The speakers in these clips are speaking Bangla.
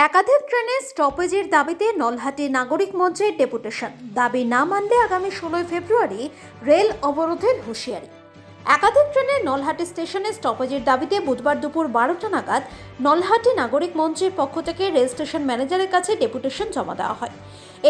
একাধিক ট্রেনে স্টপেজের দাবিতে নলহাটি নাগরিক মঞ্চের ডেপুটেশন। দাবি না মানলে আগামী 16 ফেব্রুয়ারি রেল অবরোধের হুঁশিয়ারি। একাধিক ট্রেনে নলহাটি স্টেশনে স্টপেজের দাবিতে বুধবার দুপুর 12টা নাগাদ নলহাটি নাগরিক মঞ্চের পক্ষ থেকে রেল স্টেশন ম্যানেজারের কাছে ডেপুটেশন জমা দেওয়া হয়।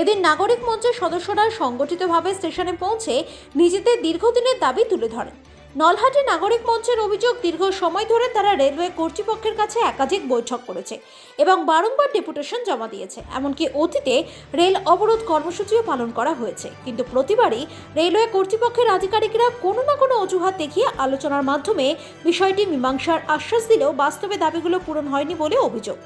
এদিন নাগরিক মঞ্চের সদস্যরা সংগঠিতভাবে স্টেশনে পৌঁছে নিজেদের দীর্ঘদিনের দাবি তুলে ধরেন। নলহাটি নাগরিক মঞ্চের অভিযোগ, দীর্ঘ সময় ধরে তারা রেলওয়ে কর্তৃপক্ষের কাছে একাধিক বৈঠক করেছে এবং বারংবার ডেপুটেশন জমা দিয়েছে। এমনকি অতীতে রেল অবরোধ কর্মসূচিও পালন করা হয়েছে, কিন্তু প্রতিবারই রেলওয়ে কর্তৃপক্ষের আধিকারিকরা কোনো না কোনো অজুহাত দেখিয়ে আলোচনার মাধ্যমে বিষয়টি মীমাংসার আশ্বাস দিলেও বাস্তবে দাবিগুলো পূরণ হয়নি বলে অভিযোগ।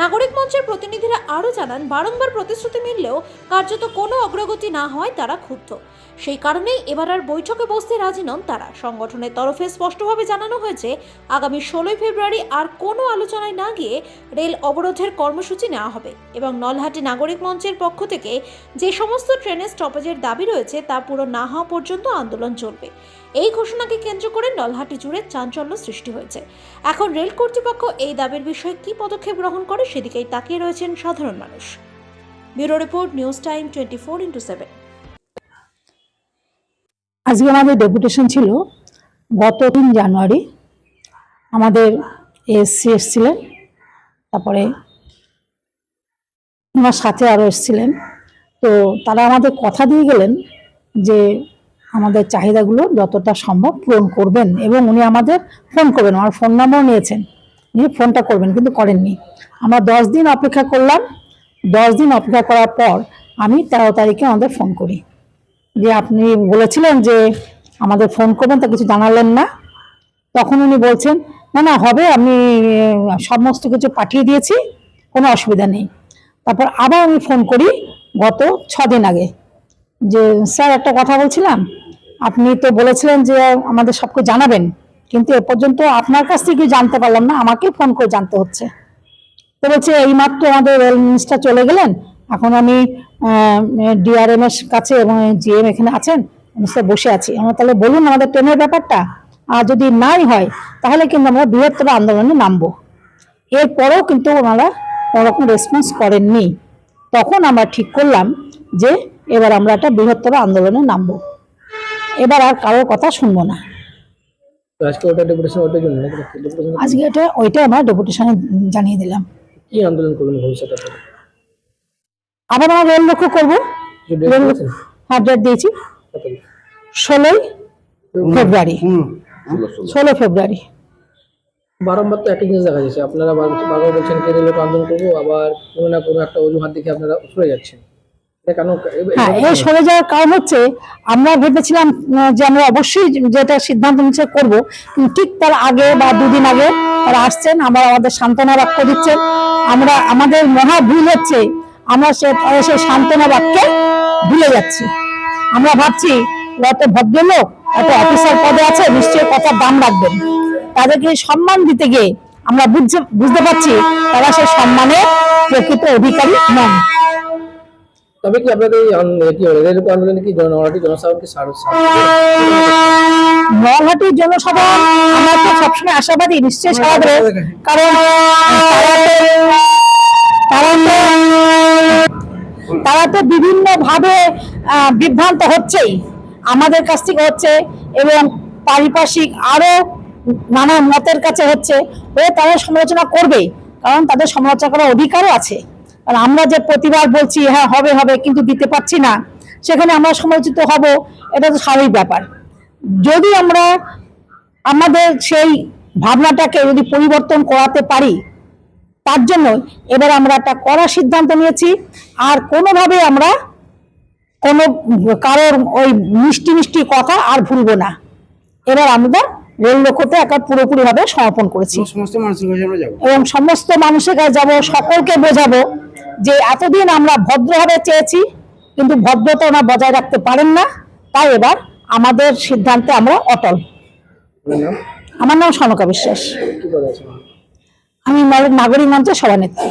নাগরিক মঞ্চের প্রতিনিধিরা আরও জানান, বারংবার প্রতিশ্রুতি মিললেও কার্যত কোনো অগ্রগতি না হওয়ায় তারা ক্ষুব্ধ। সেই কারণেই এবার আর বৈঠকে বসতে রাজি নন তারা। সংগঠনের তরফে স্পষ্টভাবে জানানো হয়েছে, আগামী 16 ফেব্রুয়ারি আর কোনো আলোচনায় না গিয়ে রেল অবরোধের কর্মসূচি নেওয়া হবে এবং নলহাটি নাগরিক মঞ্চের পক্ষ থেকে যে সমস্ত ট্রেনে স্টপেজের দাবি রয়েছে তা পূরণ না হওয়া পর্যন্ত আন্দোলন চলবে। এই ঘোষণাকে কেন্দ্র করে নলহাটি জুড়ে চাঞ্চল্য সৃষ্টি হয়েছে। এখন রেল কর্তৃপক্ষ এই দাবির বিষয়ে কী পদক্ষেপ গ্রহণ করে সেদিকেই তাকিয়ে রয়েছেন সাধারণ মানুষ। Bureau report, news time 24x7। আজকে আমাদের ডেপুটেশন ছিল গত 3 জানুয়ারি। আমাদের এসসি এসছিলেন, তারপরে ওনার সাথে আরও এসছিলেন। তো তারা আমাদের কথা দিয়ে গেলেন যে আমাদের চাহিদাগুলো যতটা সম্ভব পূরণ করবেন এবং উনি আমাদের ফোন করবেন। আমার ফোন নাম্বার নিয়েছেন, নিয়ে ফোনটা করবেন, কিন্তু করেননি। আমরা 10 দিন অপেক্ষা করলাম। 10 দিন অপেক্ষা করার পর আমি 13 তারিখে আমাদের ফোন করি যে আপনি বলেছিলেন যে আমাদের ফোন করবেন, তা কিছু জানালেন না। তখন উনি বলছেন না না হবে, আমি সমস্ত কিছু পাঠিয়ে দিয়েছি, কোনো অসুবিধা নেই। তারপর আবার আমি ফোন করি গত 6 দিন আগে যে স্যার একটা কথা বলছিলাম, আপনি তো বলেছিলেন যে আমাদের সবকে জানাবেন, কিন্তু এ পর্যন্ত আপনার কাছ থেকে জানতে পারলাম না, আমাকে ফোন করে জানতে হচ্ছে। তো বলছে এইমাত্র আমাদের রেল মিনিস্টার চলে গেলেন, এখন আমি ডিআরএম এর কাছে এবং জিএম এখানে আছেন, বসে আছি। আমরা তাহলে বলুন আমাদের ট্রেনের ব্যাপারটা, আর যদি নাই হয় তাহলে কিন্তু আমরা বৃহত্তর আন্দোলনে নামবো। এরপরেও কিন্তু ওনারা কোনোরকম রেসপন্স করেননি। তখন আমরা ঠিক করলাম যে এবার আমরা একটা বৃহত্তর আন্দোলনে নামবো, এবার আর কারোর কথা শুনবো না। আজকে এটা ওইটা আমরা ডেপুটেশনে জানিয়ে দিলাম। কি আন্দোলন করবেন ভবিষ্যতে? আবার আমরা রেল লক্ষ্য করবো। হ্যাঁ, ডেট দিয়েছি 16 ফেব্রুয়ারি। 16 ফেব্রুয়ারি। বারংবার তো একই জিনিস দেখা যাচ্ছে, আপনারা বারবার বলছেন কে রেল আন্দোলন করবো, আবার কোনো না কোনো একটা অজুহাত দেখে আপনারা সরে যাচ্ছেন। হ্যাঁ, এই সরে যাওয়ার কারণ হচ্ছে আমরা ভেবেছিলাম যে আমরা অবশ্যই যেটা সিদ্ধান্ত নিচ্ছে করবো, ঠিক তার আগে বা 2 দিন আগে তারা আসছেন, আবার আমাদের সান্ত্বনা বাক্য দিচ্ছেন। আমরা আমাদের মহা ভুল হচ্ছে, আমরা সেই সান্ত্বনা বাক্যে ভুলে যাচ্ছি। আমরা ভাবছি এত ভদ্রলোক, এত অফিসার পদে আছে, নিশ্চয়ই কথার দাম রাখবেন। তাদেরকে সম্মান দিতে গিয়ে আমরা বুঝতে পারছি তারা সেই সম্মানের প্রকৃত অধিকারী নন। তবে কি আপনাদের নলহাটির জনসাধারণ আমরা তো সবসময় আশাবাদী, নিশ্চয়ই সারা দেবে, কারণ তারা তো বিভিন্ন ভাবে বিভ্রান্ত হচ্ছেই, আমাদের কাছ থেকে হচ্ছে এবং পারিপার্শ্বিক আরো নানা মতের কাছে হচ্ছে। তারা সমালোচনা করবে, কারণ তাদের সমালোচনা করার অধিকারও আছে। আর আমরা যে প্রতিবার বলছি হ্যাঁ হবে হবে, কিন্তু দিতে পারছি না, সেখানে আমরা সমালোচিত হব, এটা তো স্বাভাবিক ব্যাপার। যদি আমরা আমাদের সেই ভাবনাটাকে যদি পরিবর্তন করাতে পারি, তার জন্য এবার আমরা একটা কড়া সিদ্ধান্ত নিয়েছি। আর কোনোভাবে আমরা কোনো কারোর ওই মিষ্টি মিষ্টি কথা আর ভুলবো না। এবার আমরা রেল লক্ষ্যতে একটা পুরোপুরি ভাবে সমর্পণ করেছি এবং সমস্ত মানুষের কাছে যাবো, সকলকে বোঝাবো যে এতদিন আমরা ভদ্রভাবে চেয়েছি, কিন্তু ভদ্রতা ওরা বজায় রাখতে পারেন না। তাই এবার আমাদের সিদ্ধান্তে আমরা অটল। আমার নাম সনকা বিশ্বাস, আমি নাগরিক মঞ্চের সভানেত্রী।